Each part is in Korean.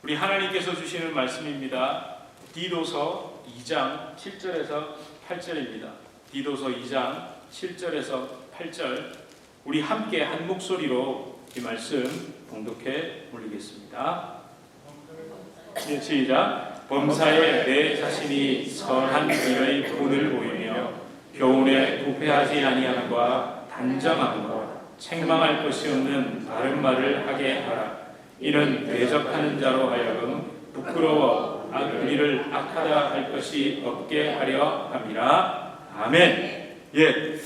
우리 하나님께서 주시는 말씀입니다. 디도서 2장 7절에서 8절입니다. 디도서 2장 7절에서 8절 우리 함께 한 목소리로 이 말씀 봉독해 올리겠습니다. 네, 시작. 범사에 내 자신이 선한 일의 본을 보이며 교훈에 부패하지 아니함과 단정함과 책망할 것이 없는 바른 말을 하게 하라. 이는 대적하는 자로 하여금 부끄러워 우리를 악하다 할 것이 없게 하려 함이라. 아멘. 예,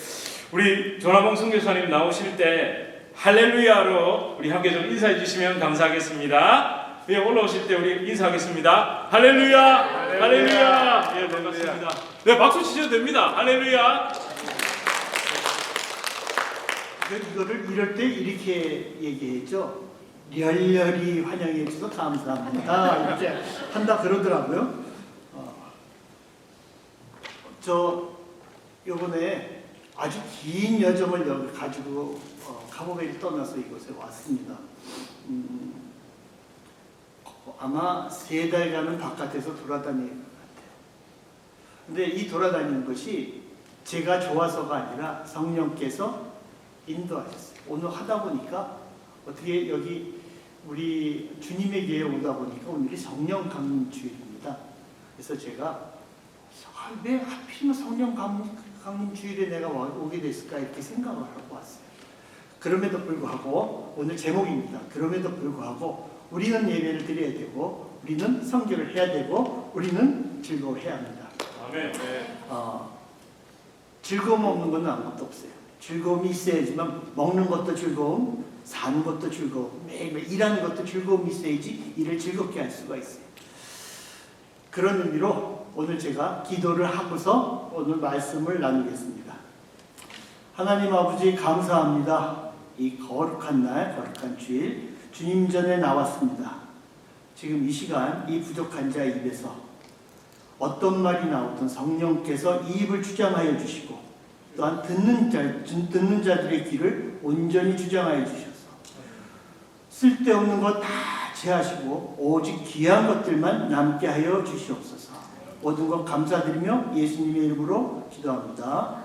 우리 조나봉 선교사님 나오실 때 할렐루야로 우리 함께 좀 인사해 주시면 감사하겠습니다. 예, 올라오실 때 우리 인사하겠습니다. 할렐루야, 할렐루야. 예, 반갑습니다. 네, 박수 치셔도 됩니다. 할렐루야. 이거를 이럴 때 이렇게 얘기했죠. 열렬히 환영해 주셔서 감사합니다. 이렇게 한다 그러더라고요. 저 요번에 아주 긴 여정을 여기 가지고 카보베를 떠나서 이곳에 왔습니다. 아마 3달간은 바깥에서 돌아다니는 것 같아요. 근데 이 돌아다니는 것이 제가 좋아서가 아니라 성령께서 인도하셨어요. 오늘 하다 보니까 어떻게 여기 우리 주님의 교회에 오다 보니까 오늘이 성령 강림 주일입니다. 그래서 제가 왜 하필이면 성령 강림 주일에 내가 오게 됐을까 이렇게 생각을 하고 왔어요. 그럼에도 불구하고 오늘 제목입니다. 그럼에도 불구하고 우리는 예배를 드려야 되고 우리는 선교를 해야 되고 우리는 즐거워해야 합니다. 아멘. 즐거움 없는 건 아무것도 없어요. 즐거움이 있어야지만 먹는 것도 즐거움, 사는 것도 즐거움, 매일매일 일하는 것도 즐거움이 있어야지 일을 즐겁게 할 수가 있어요. 그런 의미로 오늘 제가 기도를 하고서 오늘 말씀을 나누겠습니다. 하나님 아버지 감사합니다. 이 거룩한 날, 거룩한 주일 주님 전에 나왔습니다. 지금 이 시간 이 부족한 자 입에서 어떤 말이 나오든 성령께서 이 입을 주장하여 주시고 또한 듣는 자들의 귀를 온전히 주장하여 주셔서 쓸데없는 것 다 제하시고 오직 귀한 것들만 남게 하여 주시옵소서. 모든 것 감사드리며 예수님의 이름으로 기도합니다.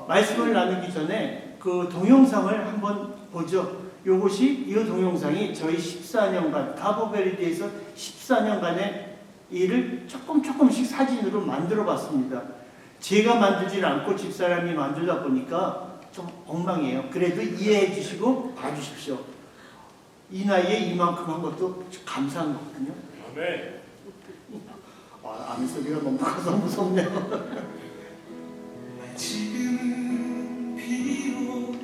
말씀을 나누기 전에 그 동영상을 한번 보죠. 이 동영상이 저희 14년간 카보베르데에서 14년간의 일을 조금씩 사진으로 만들어 봤습니다. 제가 만들지 않고 집사람이 만들다 보니까 좀 엉망이에요. 그래도 이해해 주시고 봐주십시오. 이 나이에 이만큼 한 것도 감사한 거거든요. 아멘. 아멘 소리가 너무 커서 무섭네요. 지금은 비록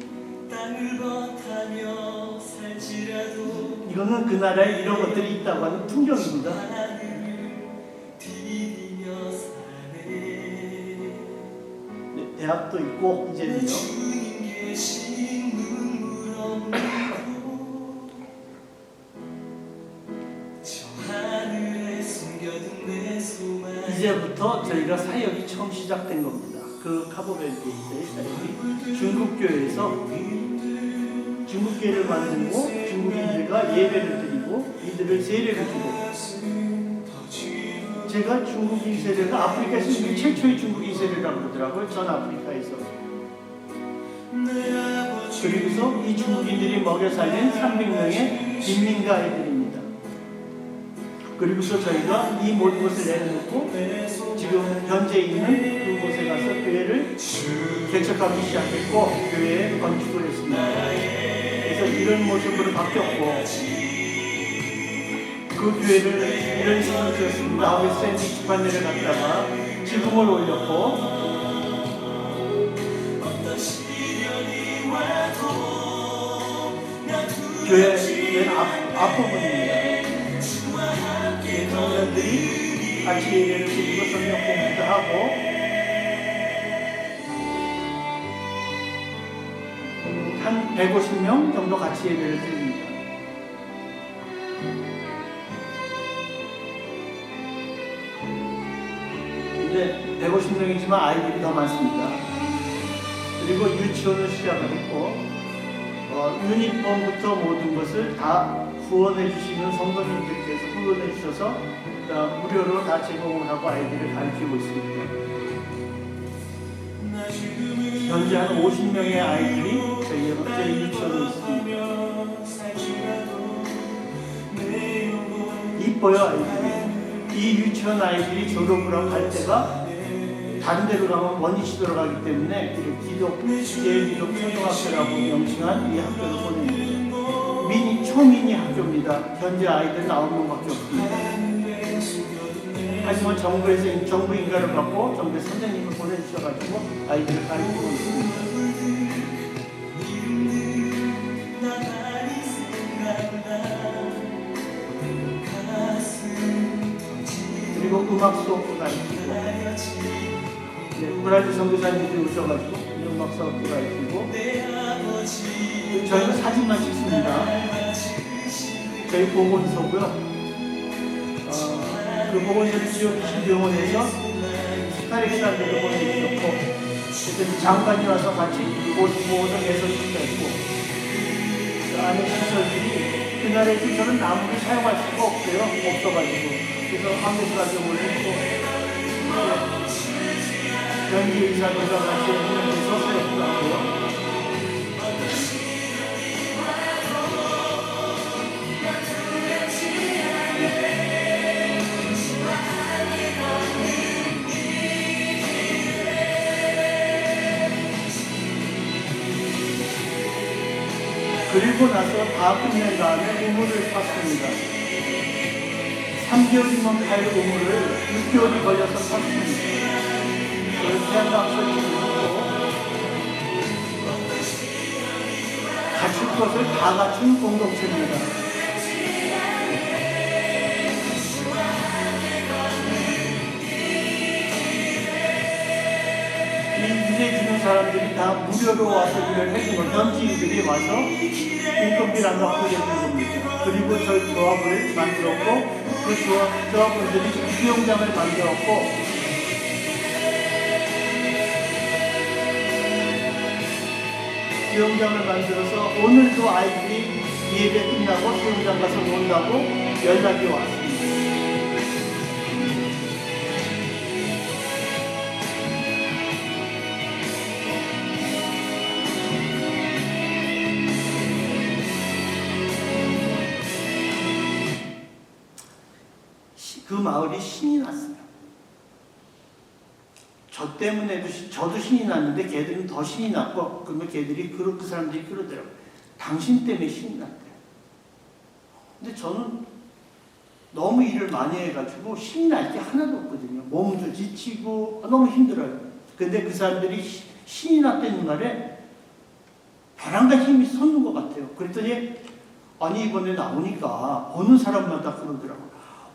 땅을 버타며 살지라도 이거는 그 나라에 이런 것들이 있다고 하는 풍경입니다. 대학도 있고 이제는요. 이제부터 저희가 사역이 처음 시작된 겁니다. 그 카보베르데의 사역이 중국교회에서 중국교회를 만들고 중국인들과 예배를 드리고 이들을 세례를 주고 제가 중국인 세례가 아프리카 신분 최초의 중국인 세례라고 그러더라고요. 전 아프리카에서. 그리고서 이 중국인들이 먹여 살린 300명의 빈민가 아이들입니다. 그리고서 저희가 이 모든 것을 내려놓고 지금 현재 있는 그곳에 가서 교회를 개척하기 시작했고 교회에 건축을 했습니다. 그래서 이런 모습으로 바뀌었고 그 교회를 이런 식으로 지었습니다. 하고 샌드위치 판넬을 갖다가 지붕을 올렸고 교회 맨 앞부분입니다. 청년들이 같이 예배를 드리고 성경 공부도 하고 한 150명 정도 같이 예배를 드립니다. 근데 150명이지만 아이들이 더 많습니다. 그리고 유치원을 시작을 했고 유니폼부터 모든 것을 다 후원해 주시는 성도님들께서 후원해 주셔서 무료로 다 제공을 하고 아이들을 가르치고 있습니다. 현재 한 50명의 아이들이 저희 유치원에 있습니다. 이뻐요, 아이들이. 이 유치원 아이들이 졸업을 하고 갈 때가 다른 데로 가면 먼 위치로 가기 때문에 제일기독 초등학교라고 명칭한 이 학교를 보냅니다. 초미니 학교입니다. 현재 아이들 9명밖에 없습니다. 하지만 정부 인가를 받고 정부의 선생님을 보내주셔가지고 아이들을 가르치고 있습니다. 그리고 음악 수업도 가르치고, 브라질 선교사님들이 오셔가지고 음악 수업도 가르치고, 저희는 사진만 찍습니다. 저희 보건소고요. 그 보건소를 지어주신 병원에서 스타렉스한테도 보내주셨고, 그래서 장관이 와서 같이 보호소 개설시켜 있고, 그 안에 시설들이 그날의 시설은 나무를 사용할 수가 없어가지고, 그래서 한국 가족을 했고, 현지 의사들과 같이 했는데서 사역도 하고요. 그리고 나서 다 끝낸 다음에 우물을 팠습니다. 3개월이면 갈 우물을 6개월이 걸려서 팠습니다. 태양광 설치를 하고 갖출 것을 다 갖춘 공동체입니다. 이 일해주는 사람들이 다 무료로 와서 일을 해주고 현지인들이 와서 인건비를 안 받고 일해주는 겁니다. 그리고 저희 조합을 만들었고 그 조합원들이 수영장을 만들었고 수영장을 만들어서 오늘도 아이들이 예배 끝나고 수영장 가서 논다고 연락이 왔습니다. 그 마을이 신이 났어요. 저 때문에도 저도 신이 났는데 걔들은 더 신이 났고, 그러면 걔들이 그 사람들이 그러더라고요. 당신 때문에 신이 났대요. 근데 저는 너무 일을 많이 해가지고 신이 날 게 하나도 없거든요. 몸도 지치고 너무 힘들어요. 근데 그 사람들이 신이 났다는 말에 벼랑과 힘이 솟는 것 같아요. 그랬더니 아니 이번에 나오니까 보는 사람마다 그러더라고요.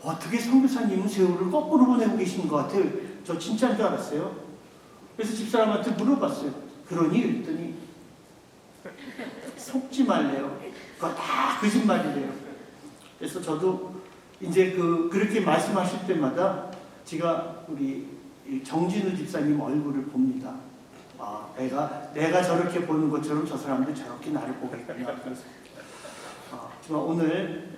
어떻게 선교사님은 세월을 거꾸로 보내고 계신 것 같아요. 저 진짜인 줄 알았어요. 그래서 집사람한테 물어봤어요. 그러니? 그랬더니 속지 말래요. 그거 다 거짓말이래요. 그래서 저도 이제 그렇게 말씀하실 때마다 제가 우리 정진우 집사님 얼굴을 봅니다. 아, 내가 저렇게 보는 것처럼 저 사람도 저렇게 나를 보겠구나. 정말 오늘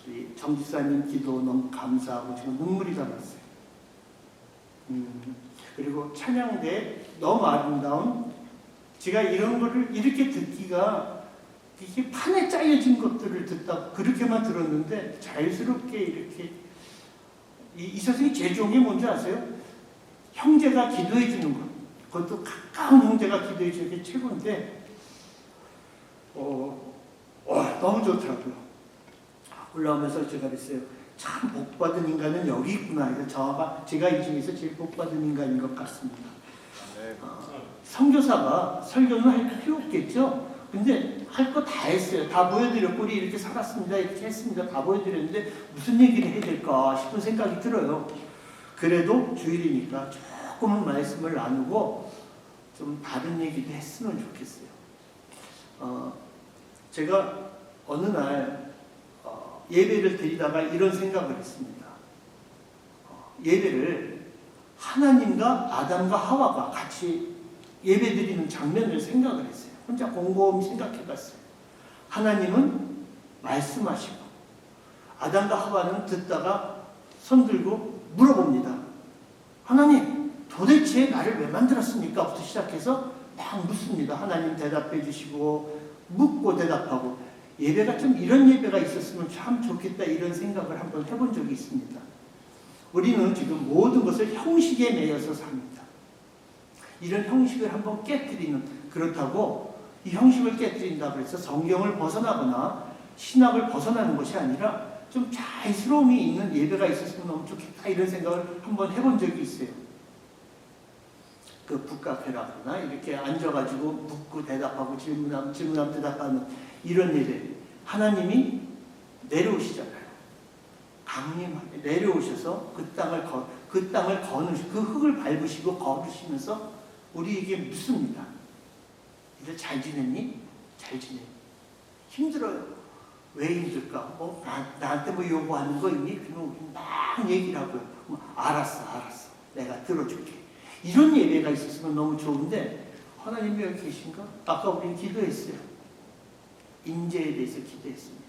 우리 정 집사님 기도 너무 감사하고 지금 눈물이 담았어요. 그리고 찬양대 너무 아름다운, 제가 이런 거를 이렇게 듣기가 이게 판에 짜여진 것들을 듣다 그렇게만 들었는데 자연스럽게 이렇게 이 세상에 제일 좋은 게 뭔지 아세요? 형제가 기도해 주는 것. 그것도 가까운 형제가 기도해 주는 게 최고인데 너무 좋더라고요. 올라오면서 제가 그랬어요. 참 복받은 인간은 여기 있구나. 제가 이 중에서 제일 복받은 인간인 것 같습니다. 선교사가 설교는 할 필요 없겠죠. 근데 할 거 다 했어요. 다 보여드렸고 우리 이렇게 살았습니다. 이렇게 했습니다. 다 보여드렸는데 무슨 얘기를 해야 될까 싶은 생각이 들어요. 그래도 주일이니까 조금은 말씀을 나누고 좀 다른 얘기도 했으면 좋겠어요. 제가 어느 날 예배를 드리다가 이런 생각을 했습니다. 예배를 하나님과 아담과 하와가 같이 예배 드리는 장면을 생각을 했어요. 혼자 곰곰이 생각해 봤어요. 하나님은 말씀하시고 아담과 하와는 듣다가 손들고 물어봅니다. 하나님, 도대체 나를 왜 만들었습니까? 부터 시작해서 막 묻습니다. 하나님 대답해 주시고 묻고 대답하고, 예배가 좀 이런 예배가 있었으면 참 좋겠다 이런 생각을 한번 해본 적이 있습니다. 우리는 지금 모든 것을 형식에 매여서 삽니다. 이런 형식을 한번 깨뜨리는, 그렇다고 이 형식을 깨뜨린다고 해서 성경을 벗어나거나 신학을 벗어나는 것이 아니라 좀 자유스러움이 있는 예배가 있었으면 너무 좋겠다 이런 생각을 한번 해본 적이 있어요. 그 북카페라거나 이렇게 앉아가지고 묻고 대답하고 질문하면 대답하는 이런 예배, 하나님이 내려오시잖아요. 강림하게 내려오셔서 그 땅을 거느시고 그 흙을 밟으시고 걸으시면서 우리에게 묻습니다. 이제 잘 지냈니? 잘 지내. 힘들어요. 왜 힘들까? 나한테 뭐 요구하는 거 있니? 그러면 우리 막 얘기를 하고요. 알았어. 내가 들어줄게. 이런 예배가 있었으면 너무 좋은데, 하나님이 여기 계신가? 아까 우리는 기도했어요. 임재에 대해서 기도했습니다.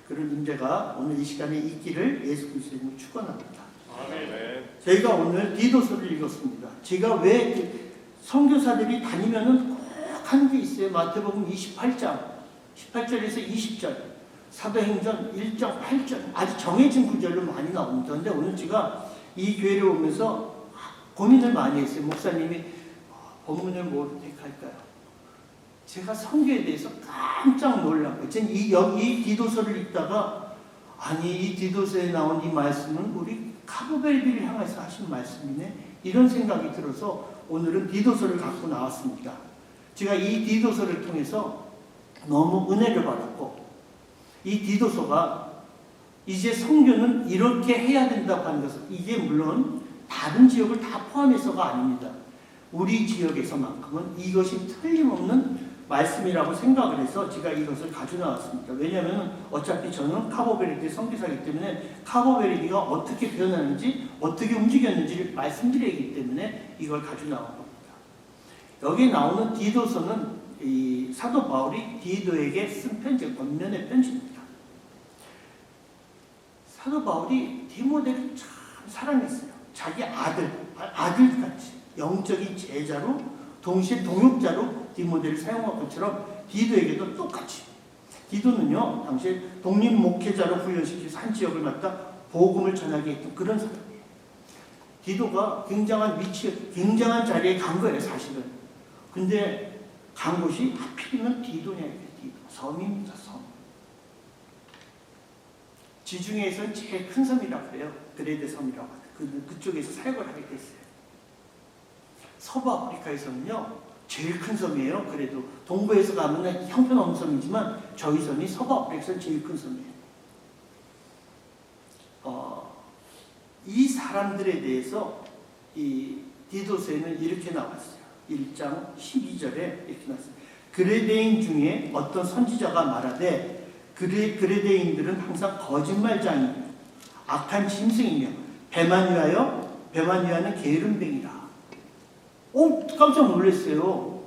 그런 임재가 오늘 이 시간에 있기를 예수 그리스도의 이름으로 축원합니다. 아멘. 저희가 오늘 디도서를 읽었습니다. 제가 왜 선교사들이 다니면은 꼭 하는 게 있어요. 마태복음 28장 18절에서 20절, 사도행전 1장 8절, 아주 정해진 구절로 많이 나옵니다. 그런데 오늘 제가 이 교회를 오면서 고민을 많이 했어요. 목사님이 본문을 뭘 택할까요? 제가 선교에 대해서 깜짝 놀랐고, 이 디도서를 읽다가, 아니 이 디도서에 나온 이 말씀은 우리 카보베르비를 향해서 하신 말씀이네, 이런 생각이 들어서 오늘은 디도서를 갖고 나왔습니다. 제가 이 디도서를 통해서 너무 은혜를 받았고, 이 디도서가 이제 선교는 이렇게 해야 된다고 하는 것은, 이게 물론 다른 지역을 다 포함해서가 아닙니다. 우리 지역에서만큼은 이것이 틀림없는 말씀이라고 생각을 해서 제가 이것을 가져 나왔습니다. 왜냐하면 어차피 저는 카보베르디 선교사이기 때문에 카보베르디가 어떻게 변하는지, 어떻게 움직였는지를 말씀드리기 때문에 이걸 가져 나온 겁니다. 여기 나오는 디도서는 이 사도 바울이 디도에게 쓴 편지, 권면의 편지입니다. 사도 바울이 디모데를 참 사랑했어요. 자기 아들같이 영적인 제자로, 동시에 동역자로 디모데를 사용한 것처럼 디도에게도 똑같이. 디도는요, 당시에 독립 목회자로 훈련시켜서 한 지역을 갖다 복음을 전하게 했던 그런 사람이에요. 디도가 굉장한 위치에, 굉장한 자리에 간 거예요, 사실은. 근데 간 곳이 하필이면 디도냐, 디도. 섬입니다, 섬. 지중해에서는 제일 큰 섬이라고 해요. 그레데 섬이라고 하죠. 그쪽에서 사역을 하게 됐어요. 서부 아프리카에서는요, 제일 큰 섬이에요. 그래도 동부에서 가면 형편없는 섬이지만 저희 섬이 서부 아프리카에서 제일 큰 섬이에요. 이 사람들에 대해서 이 디도서에는 이렇게 나왔어요. 1장 12절에 이렇게 나왔어요. 그레데인 중에 어떤 선지자가 말하되 그레데인들은 항상 거짓말장이며 악한 짐승이며 배만 위하는 게으름뱅이라. 깜짝 놀랐어요.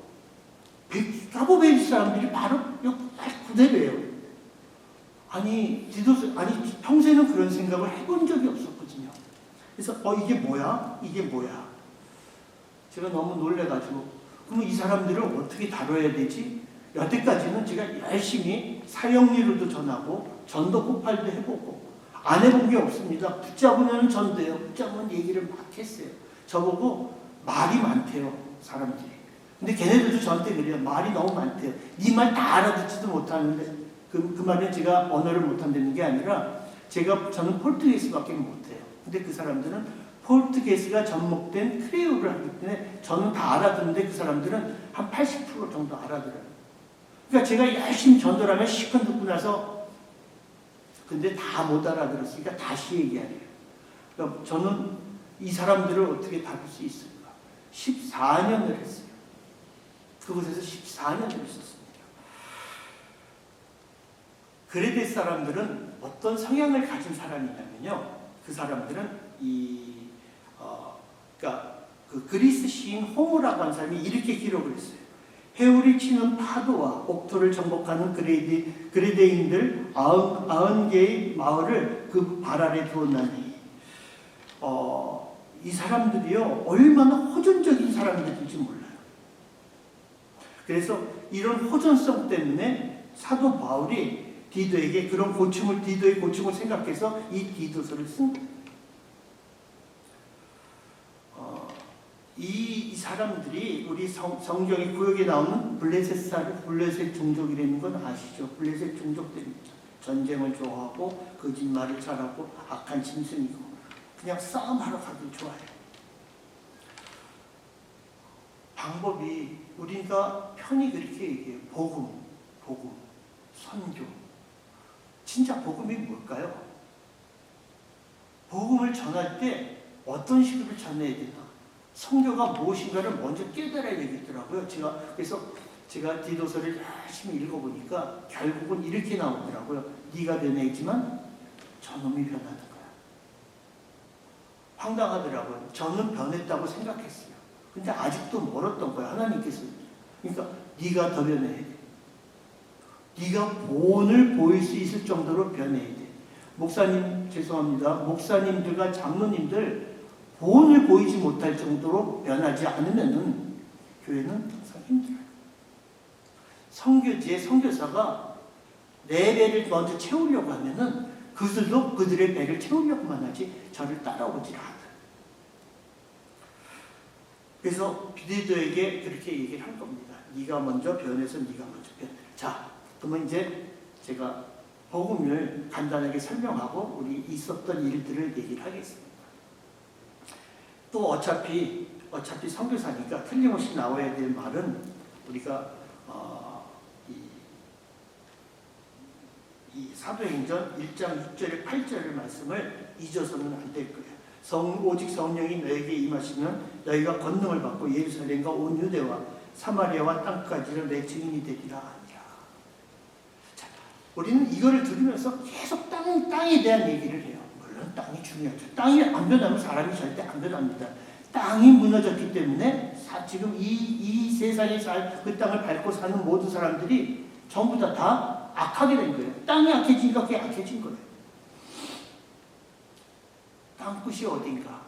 카보베르 사람들이 바로 그대로예요. 아니 디도서, 아니 평소에는 그런 생각을 해본 적이 없었거든요. 그래서 이게 뭐야? 제가 너무 놀래가지고, 그럼 이 사람들을 어떻게 다뤄야 되지? 여태까지는 제가 열심히 사형리로도 전하고 전도 폭발도 해보고 안 해본 게 없습니다. 붙잡으면 전도해요. 붙잡으면 얘기를 막 했어요. 저보고 말이 많대요, 사람들이. 근데 걔네들도 저한테 그래요. 말이 너무 많대요. 네 말 다 알아듣지도 못하는데, 그 말은 제가 언어를 못한다는 게 아니라 저는 포르투게스밖에 못해요. 근데 그 사람들은 포르투게스가 접목된 크레올을 하기 때문에 저는 다 알아듣는데 그 사람들은 한 80% 정도 알아들어요. 그러니까 제가 열심히 전도를 하면 시컷 듣고 나서, 근데 다 못 알아들었으니까 다시 얘기하래요. 그러니까 저는 이 사람들을 어떻게 다룰 수 있을까? 14년을 했어요. 그곳에서 14년을 있었습니다. 그레데 사람들은 어떤 성향을 가진 사람이냐면요, 그 사람들은 그러니까 그 그리스 시인 호모라고 하는 사람이 이렇게 기록을 했어요. 해울이 치는 파도와 옥토를 정복하는 그레데인들 90개의 마을을 그 발 아래 두었나니 이 사람들이요 얼마나 호전적인 사람들인지 몰라요. 그래서 이런 호전성 때문에 사도 바울이 디도에게 그런 디도의 고충을 생각해서 이 디도서를 쓴 거예요. 이 사람들이 우리 성경의 구역에 나오는 블레셋 종족이라는 건 아시죠? 블레셋 종족들입니다. 전쟁을 좋아하고 거짓말을 잘하고 악한 짐승이고 그냥 싸움하러 가기 좋아해요. 방법이 우리가 편히 그렇게 얘기해요. 복음, 선교. 진짜 복음이 뭘까요? 복음을 전할 때 어떤 식으로 전해야 되나? 성교가 무엇인가를 먼저 깨달아야 되겠더라고요. 그래서 제가 디도서를 열심히 읽어보니까 결국은 이렇게 나오더라고요. 네가 변해있지만 저놈이 변하는 거야. 황당하더라고요. 저는 변했다고 생각했어요. 근데 아직도 멀었던 거야. 하나님께서. 그러니까 네가 더 변해야 돼. 네가 본을 보일 수 있을 정도로 변해야 돼. 목사님 죄송합니다. 목사님들과 장로님들 본을 보이지 못할 정도로 변하지 않으면은 교회는 항상 힘들어요. 선교지의 선교사가 내 배를 먼저 채우려고 하면은 그들도 그들의 배를 채우려고만 하지 저를 따라오질 않아요. 그래서 디도에게 그렇게 얘기를 할 겁니다. 네가 먼저 변해서 네가 먼저 변해. 자, 그러면 이제 제가 복음을 간단하게 설명하고 우리 있었던 일들을 얘기를 하겠습니다. 또 어차피 선교사니까 틀림없이 나와야 될 말은 우리가 이 사도행전 1장 6절에 8절의 말씀을 잊어서는 안 될 거예요. 오직 성령이 너에게 임하시면 너희가 권능을 받고 예루살렘과 온 유대와 사마리아와 땅까지는 내 증인이 되리라 하니라. 자, 우리는 이거를 들으면서 계속 땅에 대한 얘기를 해요. 물론 땅이 중요하죠. 땅이 안 변하면 사람이 절대 안 변합니다. 땅이 무너졌기 때문에 지금 이 세상에 그 땅을 밟고 사는 모든 사람들이 전부 다 악하게 된 거예요. 땅이 악해지니까 그게 악해진 거예요. 땅끝이 어딘가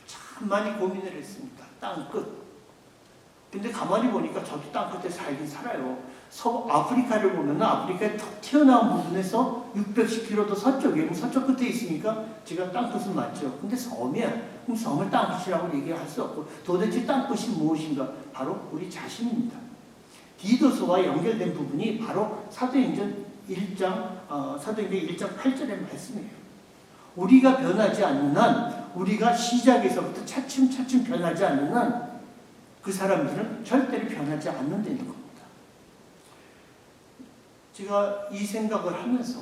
참 많이 고민을 했습니다. 땅끝. 근데 가만히 보니까 저도 땅끝에 살긴 살아요. 아프리카를 보면 아프리카의 턱 튀어나온 부분에서 610km 서쪽에 서쪽 끝에 있으니까 제가 땅끝은 맞죠. 근데 섬이야. 그럼 섬을 땅끝이라고 얘기할 수 없고 도대체 땅끝이 무엇인가? 바로 우리 자신입니다. 디도서와 연결된 부분이 바로 사도행전 1장 8절의 말씀이에요. 우리가 변하지 않는 한, 우리가 시작에서부터 차츰차츰 변하지 않는 한 그 사람들은 절대로 변하지 않는다는 겁니다. 제가 이 생각을 하면서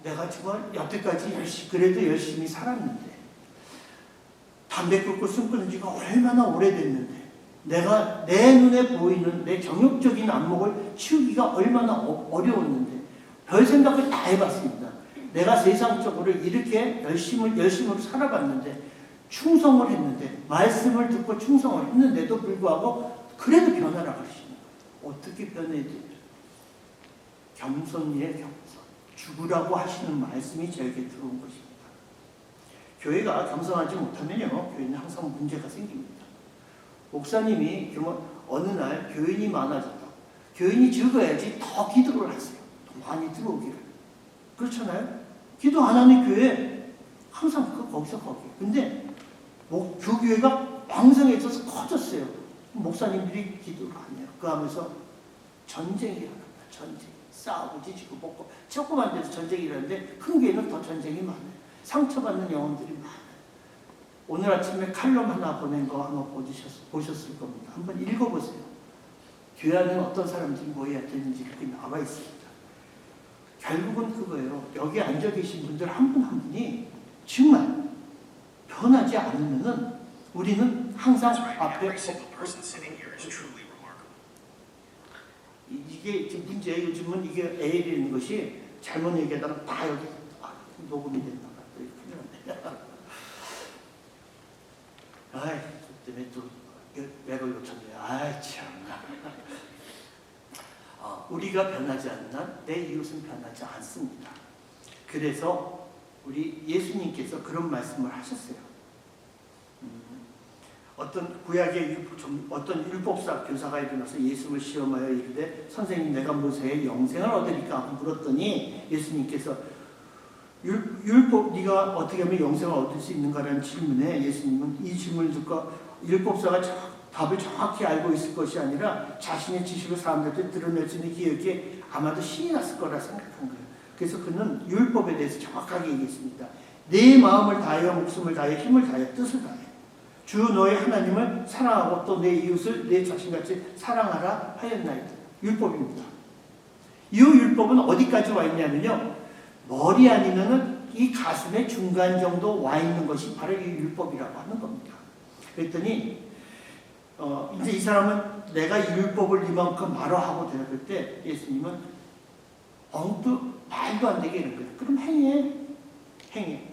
내가 정말 여태까지 그래도 열심히 살았는데 담배 끊고 술 끊은 지가 얼마나 오래됐는데 내가 내 눈에 보이는 내 정욕적인 안목을 치우기가 얼마나 어려웠는데 별 생각을 다 해봤습니다. 내가 세상적으로 이렇게 열심으로 살아봤는데 충성을 했는데 말씀을 듣고 충성을 했는데도 불구하고 그래도 변하라고 하시는 거예요. 어떻게 변해야 돼요? 겸손이에요. 겸손. 죽으라고 하시는 말씀이 저에게 들어온 것입니다. 교회가 겸손하지 못하면요, 교회는 항상 문제가 생깁니다. 목사님이 어느 날 교인이 많아졌다. 교인이 적어야지 더 기도를 하세요. 더 많이 들어오기를. 그렇잖아요? 기도 안 하는 교회 항상 거기서 거기. 근데 교회가 왕성해져서 커졌어요. 목사님들이 기도를 안 해요. 그 하면서 전쟁이 일어납니다. 전쟁. 싸우고 지지고 먹고 조그만 데서 전쟁이 일어나는데 큰 교회는 더 전쟁이 많아요. 상처받는 영혼들이 많아요. 오늘 아침에 칼럼 하나 보낸 거 한번 보셨을 겁니다. 한번 읽어보세요. 교회 안에 어떤 사람들이 모여야 되는지 이렇게 나와 있습니다. 결국은 그거예요. 여기 앉아 계신 분들 한 분 한 분이 정말 변하지 않으면은 우리는 항상 앞에 이게 지금 문제예요. 요즘은 이게 AL이라는 것이 잘못 얘기하다가 다 여기 녹음이 됐나 봐요. 큰일 났네. 그 때문에 또 맥을 놓쳤네요. 아이 참나. 우리가 변하지 않는 한 내 이웃은 변하지 않습니다. 그래서 우리 예수님께서 그런 말씀을 하셨어요. 어떤 구약의 어떤 율법사 교사가 일어나서 예수를 시험하여 이르되 선생님 내가 무엇에 영생을 얻으리까 하고 물었더니 예수님께서 율법 네가 어떻게 하면 영생을 얻을 수 있는가라는 질문에 예수님은 이 질문을 듣고 율법사가 답을 정확히 알고 있을 것이 아니라 자신의 지식을 사람들한테 드러낼 수 있는 기억에 아마도 신이 났을 거라 생각한 거예요. 그래서 그는 율법에 대해서 정확하게 얘기했습니다. 내 마음을 다하여 목숨을 다하여 힘을 다하여 뜻을 다하여 주 너의 하나님을 사랑하고 또 내 이웃을 내 자신같이 사랑하라 하였나이다. 율법입니다. 이 율법은 어디까지 와 있냐면요. 머리 아니면은 이 가슴의 중간 정도 와 있는 것이 바로 이 율법이라고 하는 겁니다. 그랬더니 이제 이 사람은 내가 이 율법을 이만큼 말하고 대답할 때 예수님은 엉뚱 말도 안 되게 이런 거예요. 그럼 행해.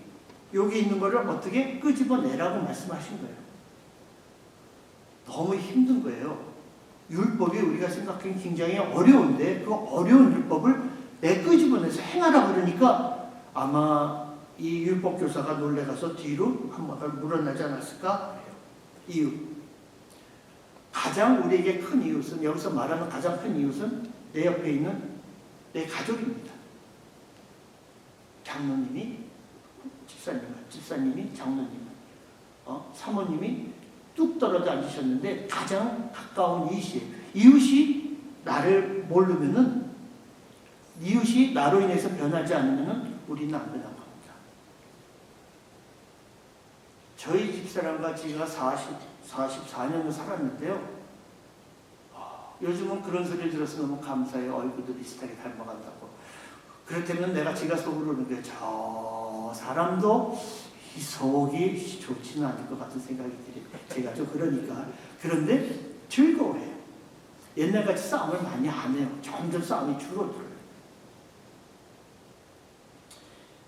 여기 있는 거를 어떻게 끄집어내라고 말씀하신 거예요. 너무 힘든 거예요. 율법이 우리가 생각하기엔 굉장히 어려운데 그 어려운 율법을 내 끄집어내서 행하라 그러니까 아마 이 율법 교사가 놀래가서 뒤로 한번 물러나지 않았을까? 이웃. 가장 우리에게 큰 이웃은 여기서 말하는 가장 큰 이웃은 내 옆에 있는 내 가족입니다. 장로님이 집사님이 장로님, 사모님이 뚝 떨어져 앉으셨는데 가장 가까운 이웃이에요. 이웃이 나를 모르면은 이웃이 나로 인해서 변하지 않으면은 우리는 안 변한 겁니다. 저희 집사람과 제가 44년을 살았는데요. 요즘은 그런 소리를 들어서 너무 감사해요. 얼굴도 비슷하게 닮아간다고. 그렇다면 내가 제가 속으로 오는 게 저 사람도 이 속이 좋지는 않을 것 같은 생각이 들어요. 제가 좀 그러니까. 그런데 즐거워해요. 옛날같이 싸움을 많이 안 해요. 점점 싸움이 줄어들어요.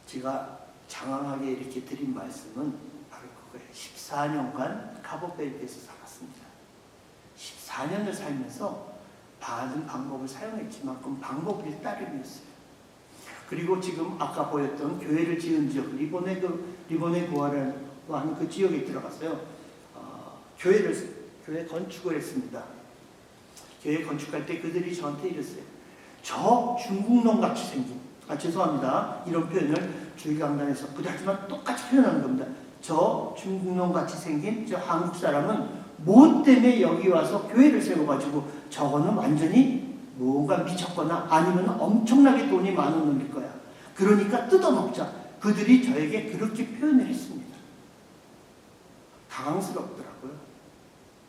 제가 장황하게 이렇게 드린 말씀은 바로 그거예요. 14년간 카보베르데에서 살았습니다. 14년을 살면서 많은 방법을 사용했지만 그 방법이 따름이었어요. 그리고 지금 아까 보였던 교회를 지은 지역, 리보네 고아라고 하는 그 지역에 들어갔어요. 교회 건축을 했습니다. 교회 건축할 때 그들이 저한테 이랬어요. 저 중국놈 같이 생긴, 죄송합니다. 이런 표현을 주일 강단에서 하지만 똑같이 표현하는 겁니다. 저 중국놈 같이 생긴 저 한국 사람은 뭐 때문에 여기 와서 교회를 세워가지고 저거는 완전히 뭔가 미쳤거나 아니면 엄청나게 돈이 많은 놈일 거야. 그러니까 뜯어먹자. 그들이 저에게 그렇게 표현을 했습니다. 당황스럽더라고요.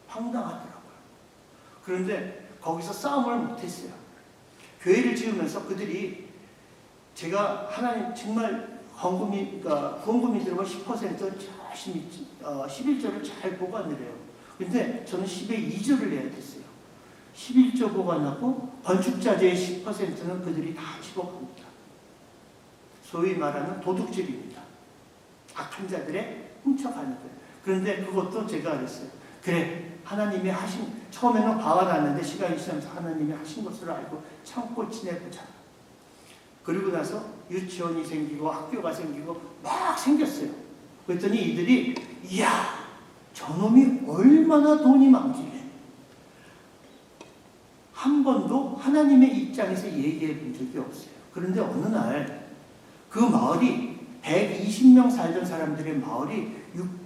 황당하더라고요. 그런데 거기서 싸움을 못했어요. 교회를 지으면서 그들이 제가 하나님 정말 후원금이 들어가 10% 열심히 11조를 잘 보관을 해요. 근데 저는 10에 2조를 내야 됐어요. 11조 보관하고 건축자재의 10%는 그들이 다 집어갑니다. 소위 말하는 도둑질입니다. 악한 자들의 훔쳐가는 거예요. 그런데 그것도 제가 그랬어요. 그래, 하나님이 처음에는 화가 났는데 시간이 지나면서 하나님이 하신 것을 알고 참고 지내보자. 그리고 나서 유치원이 생기고 학교가 생기고 막 생겼어요. 그랬더니 이들이 이야, 저놈이 얼마나 돈이 많길래 한 번도 하나님의 입장에서 얘기해 본 적이 없어요. 그런데 어느 날 그 마을이 120명 살던 사람들의 마을이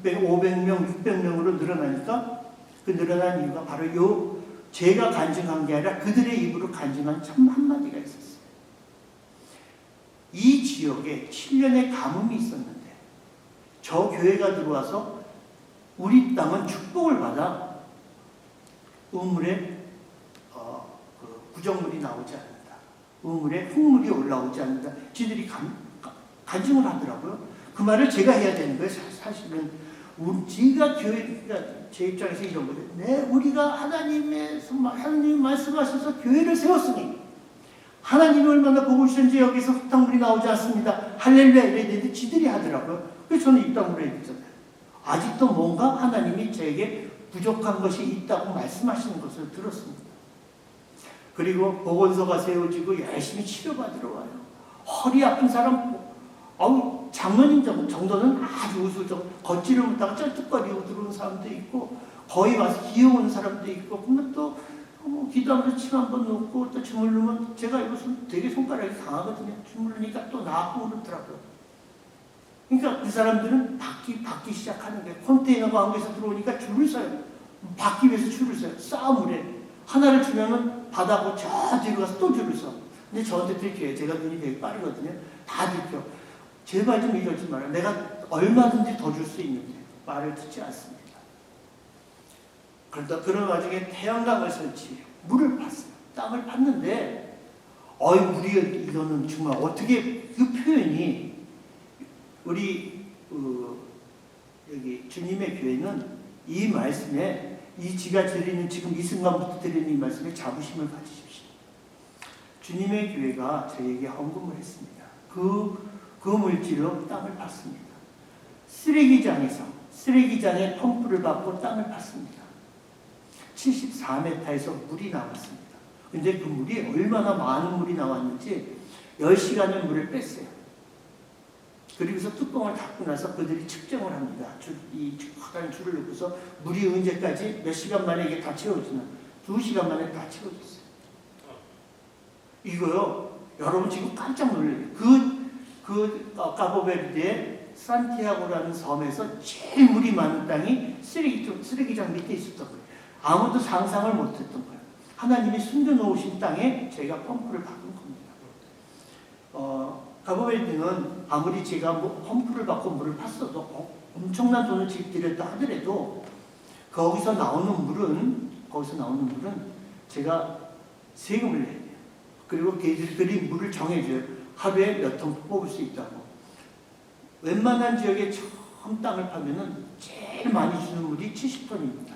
500명, 600명으로 늘어나니까 그 늘어난 이유가 바로 제가 간증한 게 아니라 그들의 입으로 간증한 참 한마디가 있었어요. 이 지역에 7년의 가뭄이 있었는데 저 교회가 들어와서 우리 땅은 축복을 받아 우물에 구정물이 나오지 않는다. 우물에 흙물이 올라오지 않는다. 지들이 간증을 하더라고요. 그 말을 제가 해야 되는 거예요. 사실은 제가 교회가 제 입장에서 이런 거죠. 네, 우리가 하나님 말씀하셔서 교회를 세웠으니 하나님이 얼마나 보고 계시는지 여기서 흙탕물이 나오지 않습니다. 할렐루야 이랬는데 지들이 하더라고요. 그래서 저는 입 다물어 얘기했잖아요. 아직도 뭔가 하나님이 저에게 부족한 것이 있다고 말씀하시는 것을 들었습니다. 그리고 보건소가 세워지고 열심히 치료받으러 와요. 허리 아픈 사람, 장로님 정도는 아주 우수죠. 걷지를 못하고 쩔뚝거리고 들어오는 사람도 있고, 거의 와서 기어오는 사람도 있고, 그러면 또 기도하면서 침 한번 놓고 또 주물르면, 제가 이거 되게 손가락이 강하거든요. 주물르니까 또 나고 그러더라고요. 그러니까 그 사람들은 받기 시작하는 거예요. 컨테이너 가운데서 들어오니까 줄을 서요. 받기 위해서 줄을 서요. 싸움을 해. 하나를 주면은 받아고 저 뒤로 가서 또 줄을 서. 근데 저한테 들켜요. 제가 눈이 되게 빠르거든요. 다 들켜. 제발 좀 이러지 마라. 내가 얼마든지 더 줄 수 있는데 말을 듣지 않습니다. 그러다 그런 와중에 태양광을 설치해요. 물을 팠어요. 땅을 팠는데 물이 이거는 정말 어떻게 그 표현이 우리 여기 주님의 교회는 이 말씀에 제가 드리는 지금 이 순간부터 드리는 이 말씀에 자부심을 가지십시오. 주님의 교회가 저에게 헌금을 했습니다. 그 물질로 땅을 팠습니다. 쓰레기장에 펌프를 받고 땅을 팠습니다. 74m에서 물이 나왔습니다. 근데 그 물이 얼마나 많은 물이 나왔는지 10시간을 물을 뺐어요. 그리고서 뚜껑을 닫고 나서 그들이 측정을 합니다. 이 커다란 줄을 놓고서 물이 언제까지 몇 시간 만에 이게 다 채워지나? 2시간 만에 다 채워졌어요. 이거요. 여러분 지금 깜짝 놀래요. 카보베르데의 산티아고라는 섬에서 제일 물이 많은 땅이 쓰레기장 밑에 있었던 거예요. 아무도 상상을 못했던 거예요. 하나님이 숨겨놓으신 땅에 저희가 펌프를 박은 겁니다. 카보베르데는 아무리 제가 펌프를 받고 물을 팠어도 엄청난 돈을 지급드렸다 하더라도 거기서 나오는 물은 제가 세금을 내야 돼요. 그리고 걔들이 물을 정해줘요. 하루에 몇 톤 뽑을 수 있다고. 웬만한 지역에 처음 땅을 파면은 제일 많이 주는 물이 70톤입니다.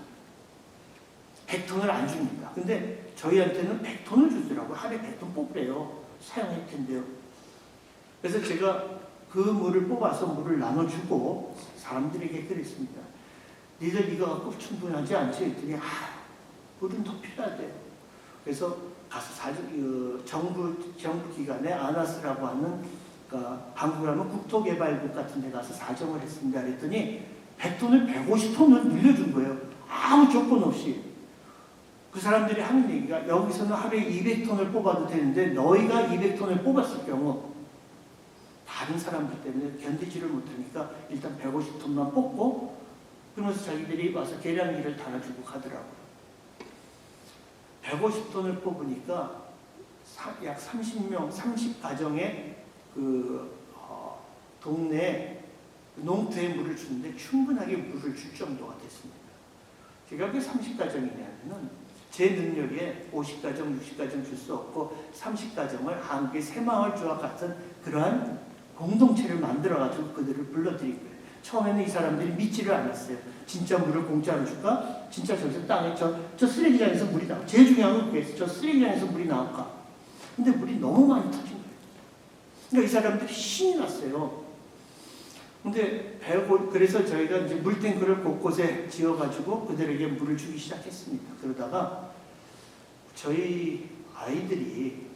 100톤을 안 줍니다. 근데 저희한테는 100톤을 주더라고요. 하루에 100톤 뽑으래요. 사용할 텐데요. 그래서 제가 그 물을 뽑아서 물을 나눠주고 사람들에게 그랬습니다. 니들 이거 갖고 충분하지 않지? 했더니 물은 더 필요하대요. 그래서 가서 정부 기관에 아나스라고 하는 한국으로 하면 국토개발국 같은 데 가서 사정을 했습니다. 그랬더니 100톤을 150톤을 늘려준 거예요. 아무 조건 없이. 그 사람들이 하는 얘기가 여기서는 하루에 200톤을 뽑아도 되는데 너희가 200톤을 뽑았을 경우 다른 사람들 때문에 견디지를 못하니까 일단 150톤만 뽑고 그러면서 자기들이 와서 계량기를 달아주고 가더라고요. 150톤을 뽑으니까 약 30가정의 동네 농토에 물을 주는데 충분하게 물을 줄 정도가 됐습니다. 제가 그 30가정이냐면은 제 능력에 50가정, 60가정 줄 수 없고 30가정을 한국의 새마을조합 같은 그러한 공동체를 만들어가지고 그들을 불러드린 거예요. 처음에는 이 사람들이 믿지를 않았어요. 진짜 물을 공짜로 줄까? 진짜 저기서 땅에 저 쓰레기장에서 물이 나올까? 제일 중요한 건 그랬어요. 저 쓰레기장에서 물이 나올까? 근데 물이 너무 많이 터진 거예요. 그러니까 이 사람들이 신이 났어요. 근데 그래서 저희가 이제 물탱크를 곳곳에 지어가지고 그들에게 물을 주기 시작했습니다. 그러다가 저희 아이들이